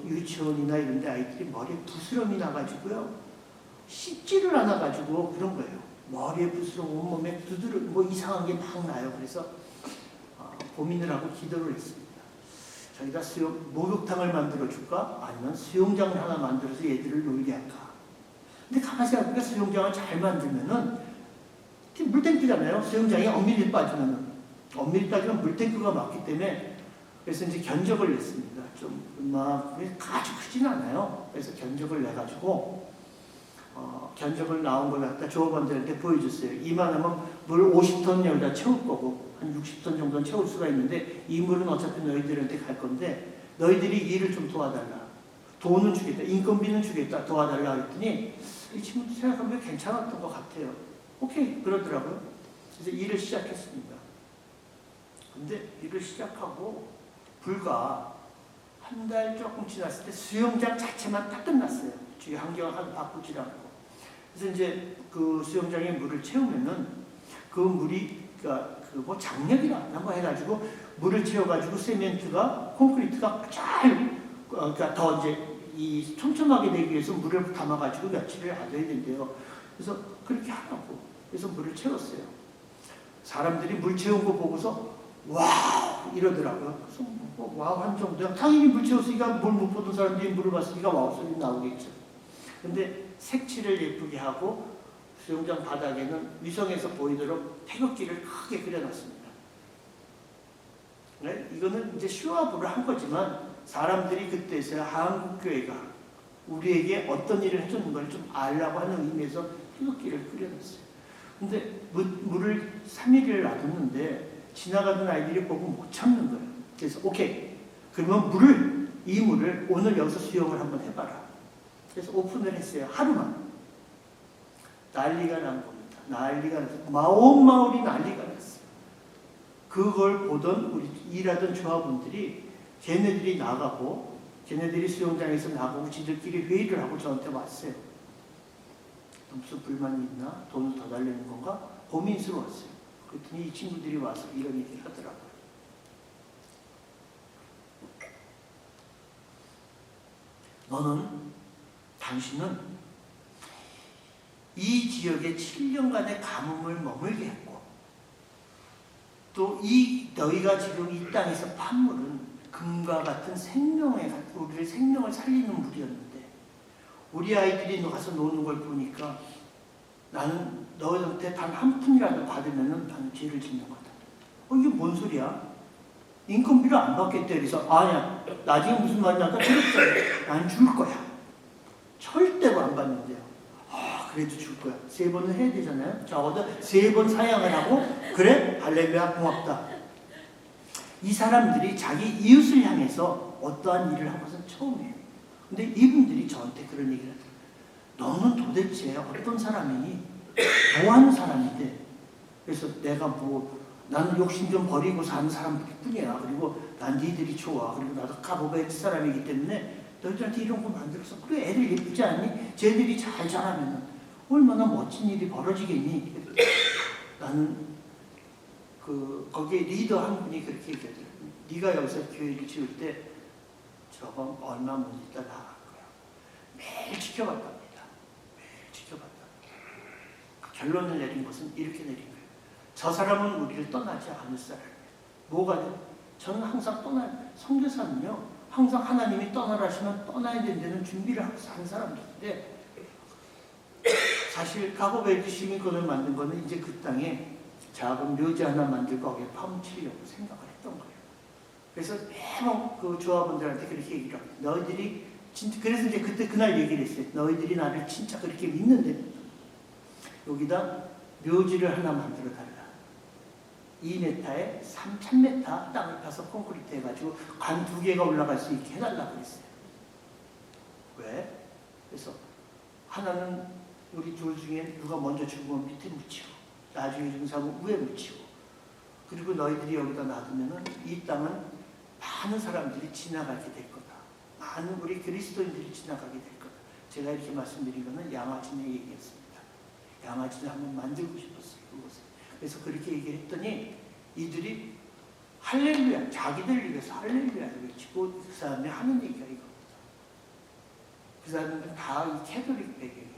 유치원이나 이런 데 아이들이 머리에 부스럼이 나가지고요. 씻지를 않아가지고 그런 거예요. 머리에 부스럼, 온몸에 두드러 이상한 게 막 나요. 그래서 고민을 하고 기도를 했습니다. 저희가 목욕탕을 만들어 줄까? 아니면 수영장을 하나 만들어서 얘들을 놀게 할까? 근데 가만히 생각해보니까 수영장을 잘 만들면은 물탱크잖아요. 수영장에 엄밀히 빠지면 물탱크가 맞기 때문에 그래서 이제 견적을 냈습니다. 아주 크진 않아요. 그래서 견적을 내가지고 견적을 나온 걸 갖다 조업원들한테 보여줬어요. 이만하면 물 50톤 여기다 채울 거고 한 60톤 정도는 채울 수가 있는데 이 물은 어차피 너희들한테 갈 건데 너희들이 일을 좀 도와달라. 돈은 주겠다. 인건비는 주겠다. 도와달라 그랬더니 이 친구도 생각하면 괜찮았던 것 같아요. 오케이 그러더라고요. 그래서 일을 시작했습니다. 근데 일을 시작하고 불과 한 달 조금 지났을 때 수영장 자체만 딱 끝났어요. 주위 환경을 하도 바꾸지 않고. 그래서 이제 그 수영장에 물을 채우면은 그 물이 그 뭐 장력이라 뭐 해가지고 물을 채워가지고 세멘트가 콘크리트가 잘 그러니까 더 이제 이 촘촘하게 되기 위해서 물을 담아가지고 며칠을 놔둬야 된대요. 그래서 그렇게 하라고. 그래서 물을 채웠어요. 사람들이 물 채운 거 보고서 와우 이러더라고요. 그래서 뭐 와우 한 정도야. 당연히 물 채웠으니까 물 못 보던 사람들이 물을 봤으니까 와우 소리 나오겠죠. 근데 색칠을 예쁘게 하고 수영장 바닥에는 위성에서 보이도록 태극기를 크게 그려놨습니다. 네? 이거는 이제 쇼업으로 한 거지만 사람들이 그때서야 한국교회가 우리에게 어떤 일을 해주는 걸 좀 알라고 하는 의미에서 태극기를 그려놨어요. 근데 물을 3일을 놔뒀는데 지나가던 아이들이 보고 못 참는 거예요. 그래서 오케이, 그러면 이 물을 오늘 여기서 수영을 한번 해봐라. 그래서 오픈을 했어요. 하루만. 난리가 난 겁니다. 난리가 나서 온 마을이 난리가 났어요. 그걸 보던 우리 일하던 조합원들이 걔네들이 나가고 걔네들이 수영장에서 나가고 지들끼리 회의를 하고 저한테 왔어요. 무슨 불만이 있나? 돈을 더 달라는 건가? 고민스러웠어요. 그랬더니 이 친구들이 와서 이런 얘기를 하더라고요. 당신은 이 지역에 7년간의 가뭄을 머물게 했고 또 너희가 지금 이 땅에서 판 물은 금과 같은 우리를 생명을 살리는 물이었는데 우리 아이들이 가서 노는 걸 보니까 나는 너희한테 단 한 푼이라도 받으면 나는 죄를 짓는 거다. 이게 뭔 소리야? 인건비를 안 받겠대. 그래서 아니야, 나중에 무슨 말이냐니까 들었잖아. 난 줄 거야. 절대로 안 받는데요. 그래도 줄 거야. 3번은 해야 되잖아요. 적어도 3번 사양을 하고 그래? 할렐루야 고맙다. 이 사람들이 자기 이웃을 향해서 어떠한 일을 한 것은 처음이에요. 근데 이분들이 저한테 그런 얘기를 하더라고요. 너는 도대체 어떤 사람이니? 뭐 하는 사람인데? 그래서 내가 나는 욕심 좀 버리고 사는 사람뿐이야. 그리고 난 니들이 좋아. 그리고 나도 카보베 사람이기 때문에 너희들한테 이런 거 만들어서 그래 애들 예쁘지 않니? 쟤들이 잘 자라면 얼마나 멋진 일이 벌어지겠니? 나는 거기에 리더 한 분이 그렇게 얘기하더라고요. 네가 여기서 교회를 지을 때 저건 얼마 못 있다 나갈 거야. 매일 지켜봤답니다. 매일 지켜봤다. 결론을 내린 것은 이렇게 내린 거예요. 저 사람은 우리를 떠나지 않을 사람이에요. 뭐가 돼? 저는 항상 선교사는요. 항상 하나님이 떠나라 하시면 떠나야 된다는 준비를 하고 사는 사람들인데 사실 가고베르 시민권을 만든 거는 이제 그 땅에 작은 묘지 하나 만들고 거기에 파묻히려고 생각을 했던 거예요. 그래서 매번 그 조합원들한테 그렇게 얘기를 합니다. 너희들이 진짜 그래서 이제 그날 얘기를 했어요. 너희들이 나를 진짜 그렇게 믿는데 여기다 묘지를 하나 만들어 달라. 2m에 3,000m 땅을 파서 콘크리트 해가지고 관 2개가 올라갈 수 있게 해달라고 그랬어요. 왜? 그래서 하나는 우리 둘 중에 누가 먼저 죽으면 밑에 묻히고 나중에 죽은 사람은 위에 묻히고 그리고 너희들이 여기다 놔두면은 이 땅은 많은 사람들이 지나가게 될 거다. 많은 우리 그리스도인들이 지나가게 될 거다. 제가 이렇게 말씀드린 거는 양아진의 얘기였습니다. 양아진을 한번 만들고 싶었어요. 그것을. 그래서 그렇게 얘기를 했더니 이들이 할렐루야, 자기들 위해서 할렐루야를 외치고 그 사람이 하는 얘기가 이겁니다. 그 사람은 다 이 캐톨릭 배경이에요.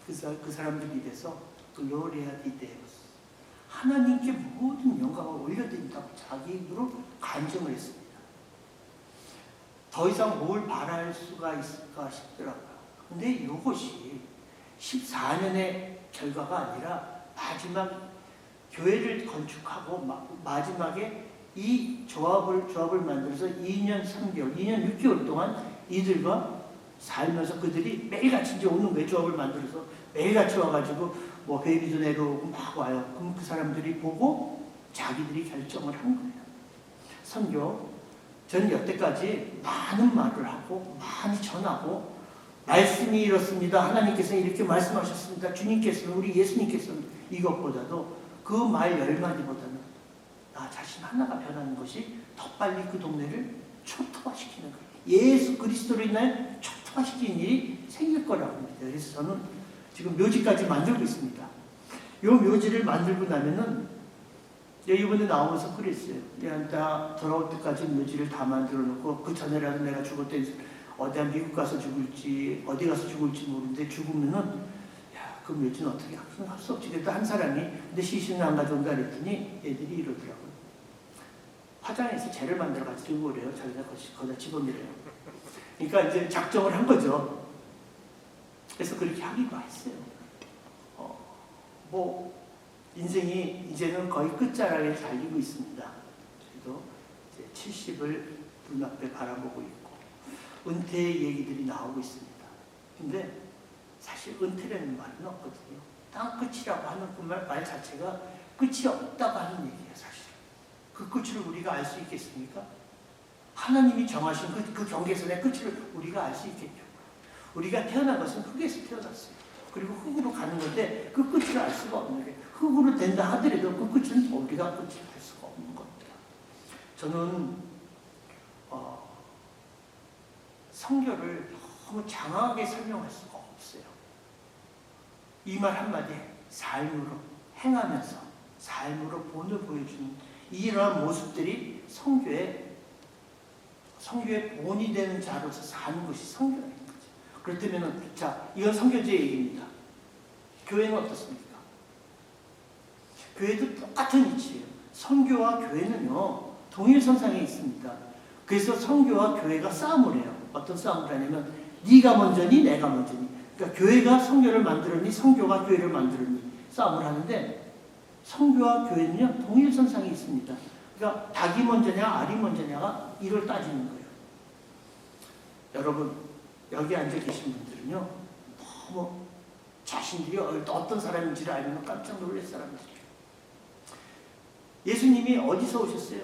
그 사람들 입에서 글로리아 디데우스, 하나님께 모든 영광을 올려드린다고 자기 입으로 간증을 했습니다. 더 이상 뭘 바랄 수가 있을까 싶더라고요. 근데 이것이 14년의 결과가 아니라 마지막 교회를 건축하고 마지막에 이 조합을 만들어서 2년 3개월, 2년 6개월 동안 이들과 살면서 그들이 매일같이 이제 오는 거예요. 조합을 만들어서 매일같이 와가지고 뭐 회비도 내려오고 막 와요. 그럼 그 사람들이 보고 자기들이 결정을 한 거예요. 선교, 저는 여태까지 많은 말을 하고 많이 전하고 말씀이 이렇습니다. 하나님께서는 이렇게 말씀하셨습니다. 주님께서는, 우리 예수님께서는, 이것보다도 그 말 10마디보다는 나 자신 하나가 변하는 것이 더 빨리 그 동네를 초토화시키는 거예요. 예수 그리스도로 인하여 초토화시키는 일이 생길 거라고 합니다. 그래서 저는 지금 묘지까지 만들고 있습니다. 이 묘지를 만들고 나면은 이번에 나오면서 그랬어요. 나 돌아올 때까지 묘지를 다 만들어 놓고 그 전에라도 내가 죽을 때 어디 미국 가서 죽을지 어디 가서 죽을지 모르는데 죽으면은 야, 그 묘지는 어떻게 할 수 없지. 그래도 한 사람이 근데 시신을 안 가져온다 그랬더니 애들이 이러더라고요. 화장해서 재를 만들어 가지고 그래요. 자기가 거기다 집어넣어요. 그러니까 이제 작정을 한 거죠. 그래서 그렇게 하기로 했어요. 뭐 인생이 이제는 거의 끝자락에 달리고 있습니다. 저희도 이제 70을 눈앞에 바라보고 있고 은퇴의 얘기들이 나오고 있습니다. 근데 사실 은퇴라는 말은 없거든요. 딱 끝이라고 하는 그 말 자체가 끝이 없다고 하는 얘기예요. 사실 그 끝을 우리가 알 수 있겠습니까? 하나님이 정하신 그 경계선의 끝을 우리가 알 수 있겠죠. 우리가 태어난 것은 흙에서 태어났어요. 그리고 흙으로 가는 건데 그 끝을 알 수가 없는 게 흙으로 된다 하더라도 그 끝은 우리가 끝을 알 수가 없는 겁니다. 저는 성경을 너무 장황하게 설명할 수가 없어요. 이 말 한마디에 삶으로 행하면서 삶으로 본을 보여주는 이러한 모습들이 성교의 본이 되는 자로서 사는 것이 성교라는 거죠. 그렇다면 자, 이건 성교제 얘기입니다. 교회는 어떻습니까? 교회도 똑같은 이치예요. 선교와 교회는요 동일선상에 있습니다. 그래서 선교와 교회가 싸움을 해요. 어떤 싸움을 하냐면 네가 먼저니 내가 먼저니. 그러니까 교회가 선교를 만들었니 선교가 교회를 만들었니 싸움을 하는데 선교와 교회는요 동일선상에 있습니다. 그러니까 닭이 먼저냐 알이 먼저냐가 이를 따지는 거예요. 여러분 여기 앉아 계신 분들은요 너무 자신들이 어떤 사람인지를 알면 깜짝 놀랄 사람들이에요. 예수님이 어디서 오셨어요?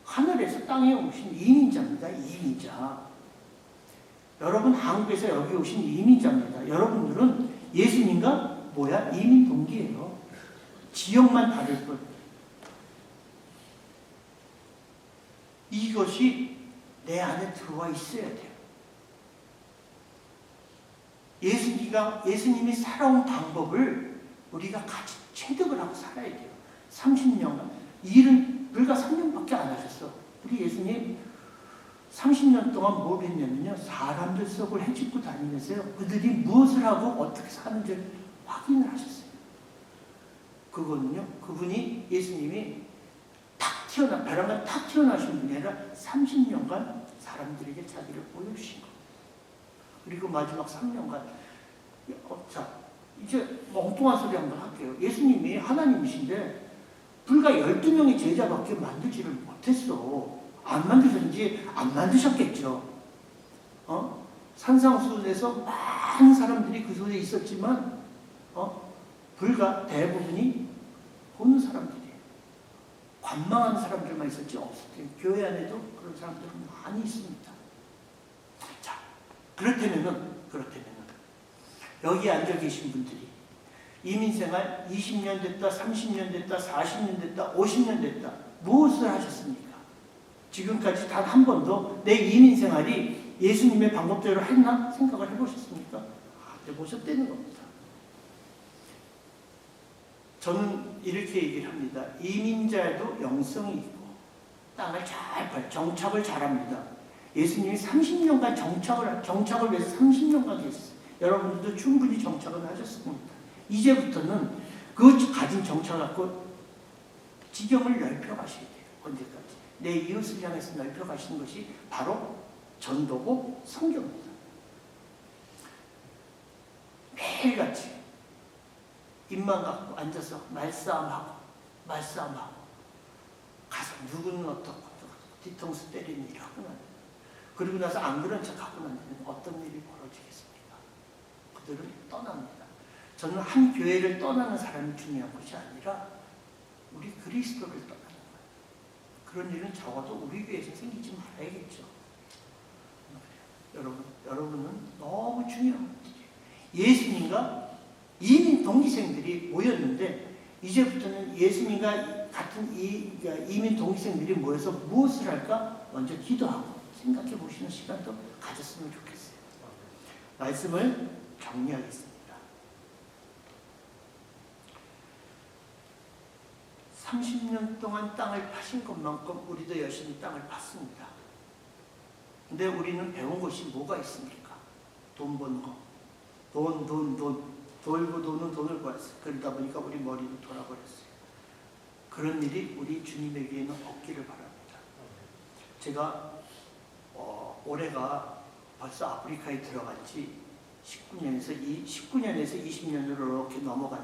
하늘에서 땅에 오신 이민자입니다. 이민자. 여러분 한국에서 여기 오신 이민자입니다. 여러분들은 예수님과 뭐야? 이민 동기예요. 지역만 다를 뿐. 이것이 내 안에 들어와 있어야 돼요. 예수님이 살아온 방법을 우리가 같이 체득을 하고 살아야 돼요. 30년간. 일은 불과 3년밖에 안 하셨어. 우리 예수님 30년 동안 뭘 했냐면요. 사람들 속을 헤집고 다니면서요. 그들이 무엇을 하고 어떻게 사는지 확인을 하셨어요. 그거는요. 그분이 예수님이 벼랑간 탁 태어나신 분이 아니라 30년간 사람들에게 자기를 보여주신 거. 그리고 마지막 3년간 자 이제 엉뚱한 소리 한번 할게요. 예수님이 하나님이신데 불과 12명의 제자밖에 만들지를 못했어. 안 만드셨는지 안 만드셨겠죠. 산상수훈에서 많은 사람들이 그 속에 있었지만 불과 대부분이 보는 사람들이에요. 관망하는 사람들만 있었지 없었대요. 교회 안에도 그런 사람들은 많이 있습니다. 자, 그렇다면은 여기 앉아 계신 분들이 이민생활 20년 됐다, 30년 됐다, 40년 됐다, 50년 됐다. 무엇을 하셨습니까? 지금까지 단 한 번도 내 이민생활이 예수님의 방법대로 했나 생각을 해보셨습니까? 해보셨다는 겁니다. 저는 이렇게 얘기를 합니다. 이민자에도 영성이 있고 땅을 잘 봐요. 정착을 잘합니다. 예수님이 30년간 정착을 위해서 30년간 계셨어요. 여러분들도 충분히 정착을 하셨습니다. 이제부터는 그 가진 정착 갖고 지경을 넓혀가셔야 돼요. 언제까지? 내 이웃을 향해서 넓혀가시는 것이 바로 전도고 선교입니다. 매일같이 입만 갖고 앉아서 말싸움하고 가서 누구는 어떻고 뒤통수 때리는 일을 하고 나면 그리고 나서 안 그런 척하고 나면 어떤 일이 벌어지겠습니까? 그들은 떠납니다. 저는 한 교회를 떠나는 사람이 중요한 것이 아니라 우리 그리스도를 떠나는 거예요. 그런 일은 적어도 우리 교회에서 생기지 말아야겠죠. 여러분은 너무 중요한 문제예요. 예수님과 이민 동기생들이 모였는데 이제부터는 예수님과 같은 이민 동기생들이 모여서 무엇을 할까 먼저 기도하고 생각해 보시는 시간도 가졌으면 좋겠어요. 말씀을 정리하겠습니다. 30년 동안 땅을 파신 것만큼 우리도 열심히 땅을 팠습니다. 근데 우리는 배운 것이 뭐가 있습니까? 돈 버는 거. 돈. 돌고 도는 돈을 벌었어요. 그러다 보니까 우리 머리도 돌아버렸어요. 그런 일이 우리 주님에게는 없기를 바랍니다. 제가 올해가 벌써 아프리카에 들어간 지 19년에서 20년으로 이렇게 넘어가는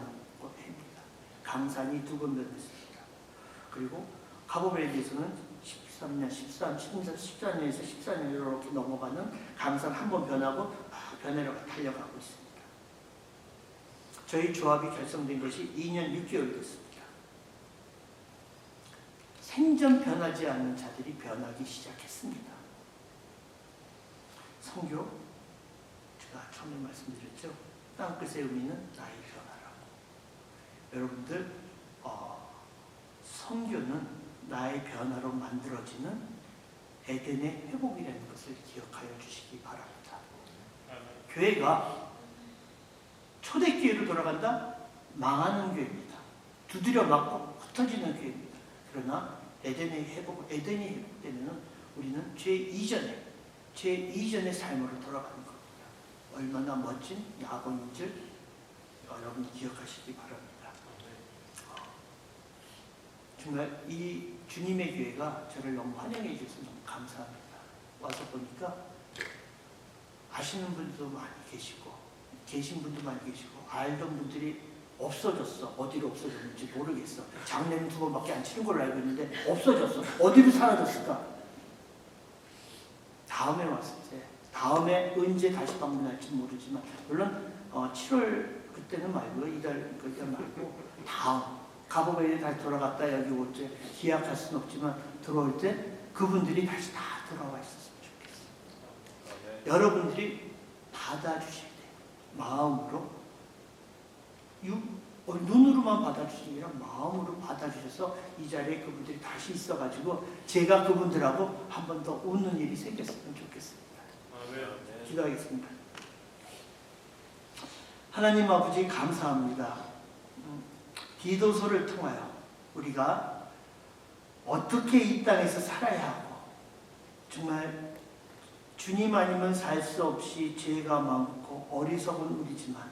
해입니다. 강산이 2번 변했습니다. 그리고 카보베르데에서는 14년에서 14년으로 이렇게 넘어가는 강산 한 번 변하고 변해로 달려가고 있습니다. 저희 조합이 결성된 것이 2년 6개월 됐습니다. 생전 변하지 않는 자들이 변하기 시작했습니다. 성교, 제가 처음에 말씀드렸죠. 땅끝의 의미는 나의 변화라고. 여러분들, 성교는 나의 변화로 만들어지는 에덴의 회복이라는 것을 기억하여 주시기 바랍니다. 교회가 초대교회로 돌아간다? 망하는 교회입니다. 두드려 맞고 흩어지는 교회입니다. 그러나 에덴이 회복되면 우리는 죄 이전의 삶으로 돌아가는 겁니다. 얼마나 멋진 낙원인 줄 여러분 기억하시기 바랍니다. 정말 이 주님의 교회가 저를 너무 환영해 주셔서 너무 감사합니다. 와서 보니까 아시는 분도 많이 계시고 계신 분도 많이 계시고 알던 분들이 없어졌어. 어디로 없어졌는지 모르겠어. 장례는 2번밖에 안 치는 걸로 알고 있는데 없어졌어. 어디로 사라졌을까? 다음에 왔을 때, 다음에 언제 다시 방문할지 모르지만 물론 7월 그때는 말고요. 이달 그때 말고 다음 가보베에 다시 돌아갔다 여기 올 때 기약할 수는 없지만 들어올 때 그분들이 다시 다 돌아와 있었으면 좋겠어요. 여러분들이 받아주셔야 돼요. 마음으로 눈으로만 받아주시는 게 아니라 마음으로 받아주셔서 이 자리에 그분들이 다시 있어가지고 제가 그분들하고 한 번 더 웃는 일이 생겼으면 좋겠습니다. 기도하겠습니다. 하나님 아버지 감사합니다. 디도서를 통하여 우리가 어떻게 이 땅에서 살아야 하고 정말 주님 아니면 살 수 없이 죄가 많고 어리석은 우리지만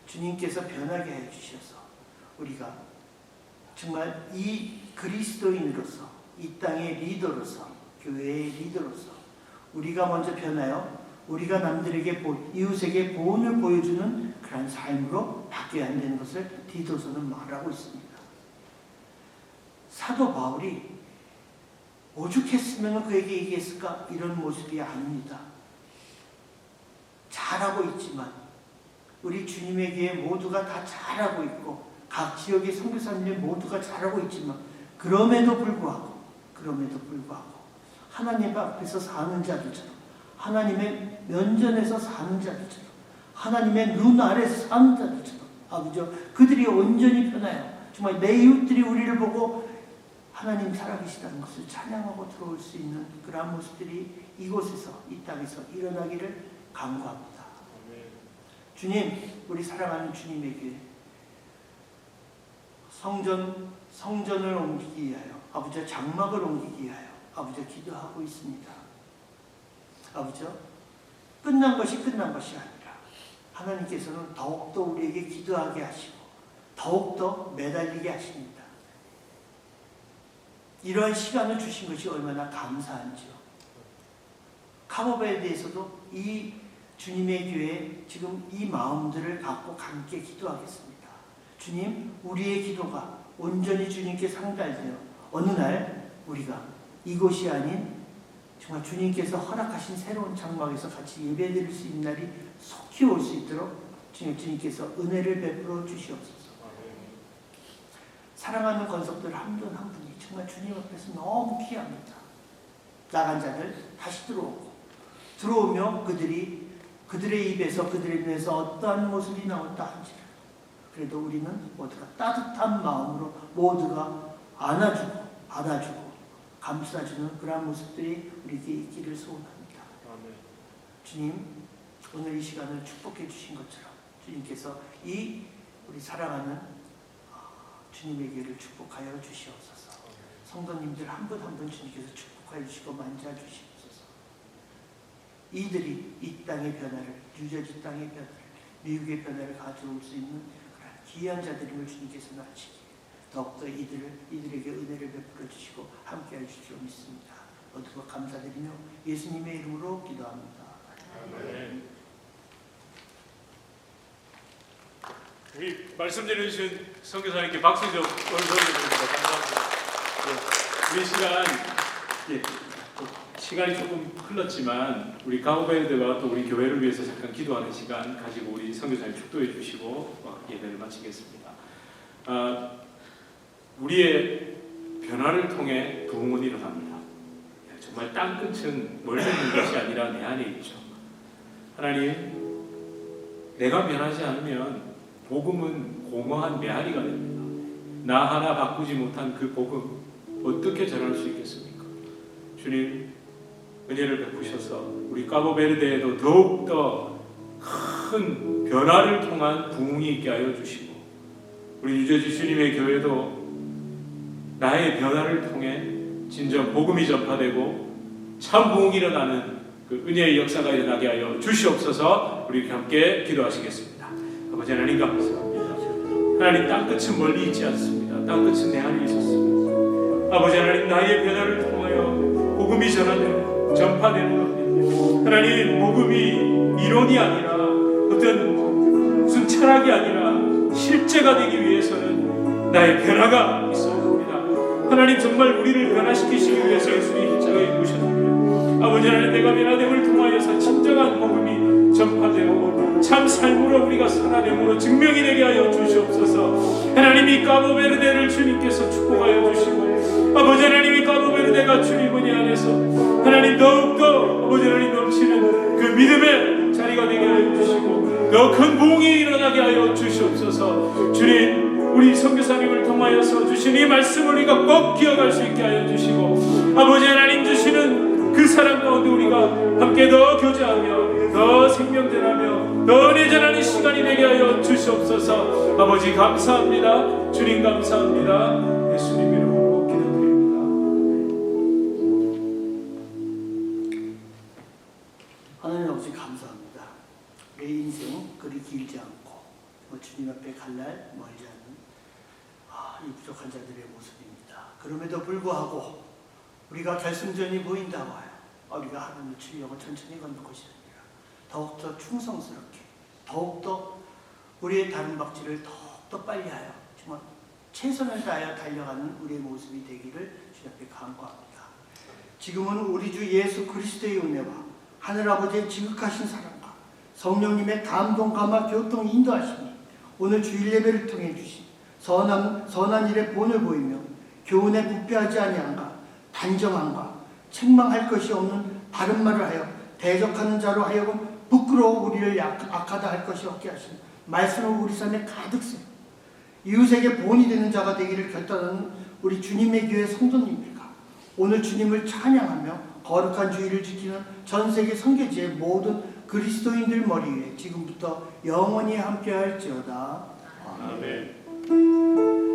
주님께서 변하게 해주셔서 우리가 정말 이 그리스도인으로서 이 땅의 리더로서 교회의 리더로서 우리가 먼저 변하여 우리가 남들에게 이웃에게 보온을 보여주는 그런 삶으로 바뀌어야 한다는 것을 디도서는 말하고 있습니다. 사도 바울이 오죽했으면 그에게 얘기했을까? 이런 모습이 아닙니다. 잘하고 있지만 우리 주님의 교회 모두가 다 잘하고 있고 각 지역의 선교사님들 모두가 잘하고 있지만 그럼에도 불구하고 하나님 앞에서 사는 자들처럼 하나님의 면전에서 사는 자들처럼 하나님의 눈 아래서 사는 자들처럼 아버지요 그들이 온전히 변하여 정말 내 이웃들이 우리를 보고 하나님 살아계시다는 것을 찬양하고 들어올 수 있는 그러한 모습들이 이곳에서 이 땅에서 일어나기를 간구합니다. 주님, 우리 사랑하는 주님의 교회 성전을 옮기기 위하여 아버지 장막을 옮기기 위하여 아버지 기도하고 있습니다. 아버지 끝난 것이 아니라 하나님께서는 더욱더 우리에게 기도하게 하시고 더욱더 매달리게 하십니다. 이러한 시간을 주신 것이 얼마나 감사한지요. 카보베르데에서도 이 주님의 교회에 지금 이 마음들을 갖고 함께 기도하겠습니다. 주님, 우리의 기도가 온전히 주님께 상달되어 어느 날 우리가 이곳이 아닌 정말 주님께서 허락하신 새로운 장막에서 같이 예배드릴 수 있는 날이 속히 올 수 있도록 주님께서 은혜를 베풀어 주시옵소서. 사랑하는 건석들 한 분 한 분이 정말 주님 앞에서 너무 귀합니다. 나간 자들 다시 들어오며 그들의 입에서 그들의 눈에서 어떠한 모습이 나온다 한지라 그래도 우리는 모두가 따뜻한 마음으로 모두가 안아주고 받아주고 감싸주는 그런 모습들이 우리에게 있기를 소원합니다. 주님, 오늘 이 시간을 축복해 주신 것처럼 주님께서 이 우리 사랑하는 주님의 교회를 축복하여 주시옵소서. 성도님들 한 분 한 분 주님께서 축복하여 주시고 만져 주시옵소서. 이들이 이 땅의 변화를, 뉴저지 땅의 변화를, 미국의 변화를 가져올 수 있는 그런 귀한 자들임을 주님께서 나시기에 더욱더 이들에게 은혜를 베풀어 주시고 함께해 주시기로 믿습니다. 모두가 감사드리며 예수님의 이름으로 기도합니다. 아멘. 우리 말씀 전해주신 선교사님께 박수 좀 올려드립니다. 감사합니다. 우리 시간이 조금 흘렀지만 우리 가오베르드가 또 우리 교회를 위해서 잠깐 기도하는 시간 가지고 우리 선교사님 축도해 주시고 예배를 마치겠습니다. 우리의 변화를 통해 부흥은 일어납니다. 정말 땅끝은 멀리 있는 것이 아니라 내 안에 있죠. 하나님, 내가 변하지 않으면 복음은 공허한 메아리가 됩니다. 나 하나 바꾸지 못한 그 복음 어떻게 전할 수 있겠습니까? 주님, 은혜를 베푸셔서 우리 까보베르데에도 더욱더 큰 변화를 통한 부흥이 있게 하여 주시고 우리 뉴저지 주님의 교회도 나의 변화를 통해 진정 복음이 전파되고 참 부흥이 일어나는 그 은혜의 역사가 일어나게 하여 주시옵소서. 우리 함께 기도하시겠습니다. 아버지 하나님 감사합니다. 하나님, 땅끝은 멀리 있지 않습니다. 땅끝은 내 안에 있었습니다. 아버지 하나님, 나의 변화를 통하여 복음이 전파되는 겁니다. 하나님, 복음이 이론이 아니라 어떤 무슨 철학이 아니라 실제가 되기 위해서는 나의 변화가 있어야 합니다. 하나님, 정말 우리를 변화시키시기 위해서 예수님이 십자가에 죽으셨습니다. 아버지 하나님, 내가 변화됨을 통하여서 진정한 복음이 전파되고 참 삶으로 우리가 살아냄으로 증명이 되게 하여 주시옵소서. 하나님, 이 까보베르데를 주님께서 축복하여 주시고 아버지 하나님, 이 까보베르데가 주님 은혜 안에서 하나님 더욱더 아버지 하나님 넘치는 그 믿음의 자리가 되게 하여 주시고 더 큰 부흥이 일어나게 하여 주시옵소서. 주님, 우리 선교사님을 통하여서 주신 이 말씀을 우리가 꼭 기억할 수 있게 하여 주시고 아버지 하나님 주시는 그 사랑 가운데 우리가 함께 더 교제하며 더 생명되라며 더 은혜 전하는 시간이 되게 하여 주시옵소서. 아버지 감사합니다. 주님 감사합니다. 예수님 이름으로 기도드립니다. 하나님 아버지 감사합니다. 내 인생 그리 길지 않고 주님 앞에 갈 날 멀지 않은 이 부족한 자들의 모습입니다. 그럼에도 불구하고 우리가 결승전이 보인다고 하여 우리가 하나님을 치려고 천천히 걷는 것이 아니라 더욱더 충성스럽게 더욱더 우리의 다른 박질을 더욱더 빨리 하여 정말 최선을 다하여 달려가는 우리의 모습이 되기를 주 앞에 간구합니다. 지금은 우리 주 예수 그리스도의 은혜와 하늘아버지의 지극하신 사랑과 성령님의 감동 감화 교통 인도하심이 오늘 주일 예배를 통해 주신 선한 일의 본을 보이며 교훈에 부패하지 아니함과 단정함과 책망할 것이 없는 바른 말을 하여 대적하는 자로 하여금 부끄러워 우리를 악하다 할 것이 없게 하신 말씀을 우리 삶에 가득 세워 이웃에게 본이 되는 자가 되기를 결단하는 우리 주님의 교회 성도님들과 오늘 주님을 찬양하며 거룩한 주의를 지키는 전 세계 선교지의 모든 그리스도인들 머리 위에 지금부터 영원히 함께할지어다. 아멘.